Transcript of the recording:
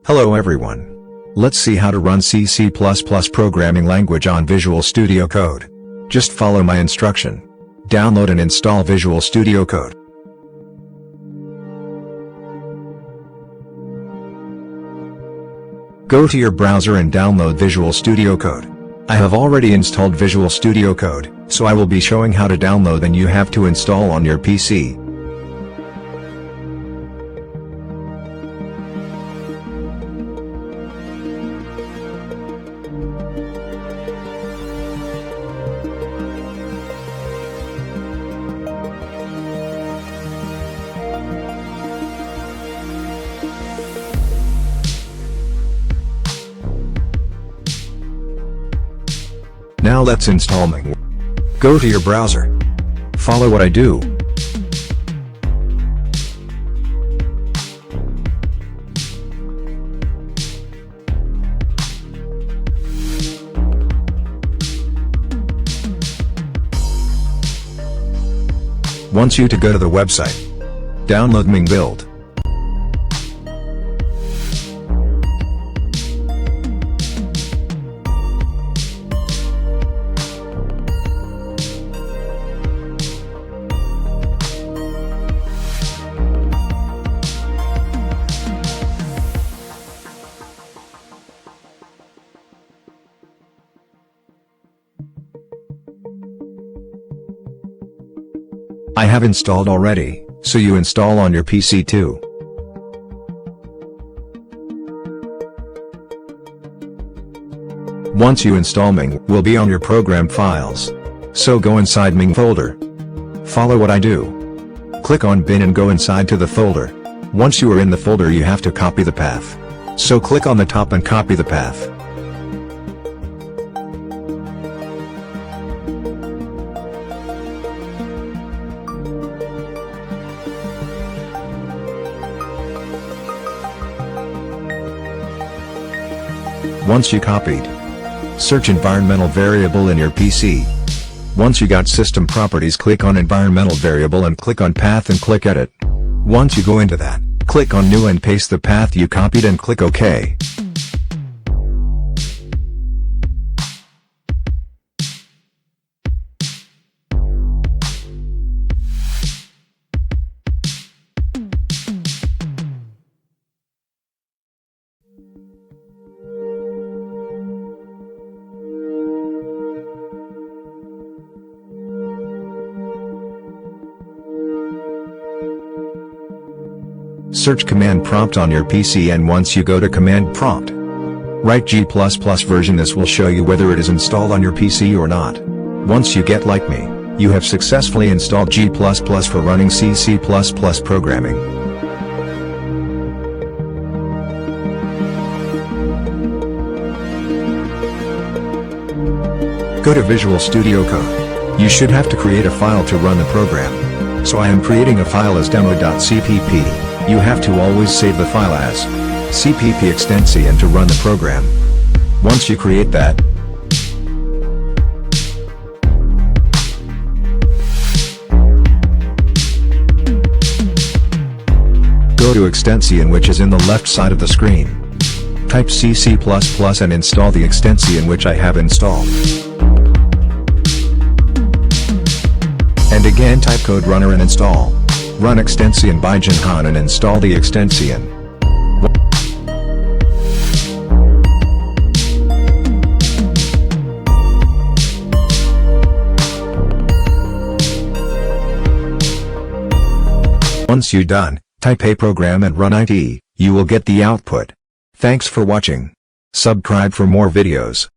Hello everyone. Let's see how to run C++ programming language on Visual Studio Code. Just follow my instruction. Download and install Visual Studio Code. Go to your browser and download Visual Studio Code. I have already installed Visual Studio Code, so I will be showing how to download and you have to install on your PC. Now let's install Ming. Go to your browser. Follow what I do. Wants you to go to the website. Download Ming build. I have installed already, so you install on your PC too. Once you install Ming, will be on your program files. So go inside Ming folder. Follow what I do. Click on bin and go inside to the folder. Once you are in the folder you have to copy the path. So click on the top and copy the path. Once you copied, search environmental variable in your PC. Once you got system properties, click on environmental variable and click on path and click edit. Once you go into that, click on new and paste the path you copied and click OK. Search command prompt on your PC and once you go to command prompt, write G++ version. This will show you whether it is installed on your PC or not. Once you get like me, you have successfully installed G++ for running C++ programming. Go to Visual Studio Code. You should have to create a file to run the program. So I am creating a file as demo.cpp. You have to always save the file as cpp extension to run the program. Once you create that, go to extension which is in the left side of the screen. Type C++ and install the extension which I have installed. And again type code runner and install. Run extension by Jinhan and install the extension. Once you done, type a program and run it, you will get the output. Thanks for watching. Subscribe for more videos.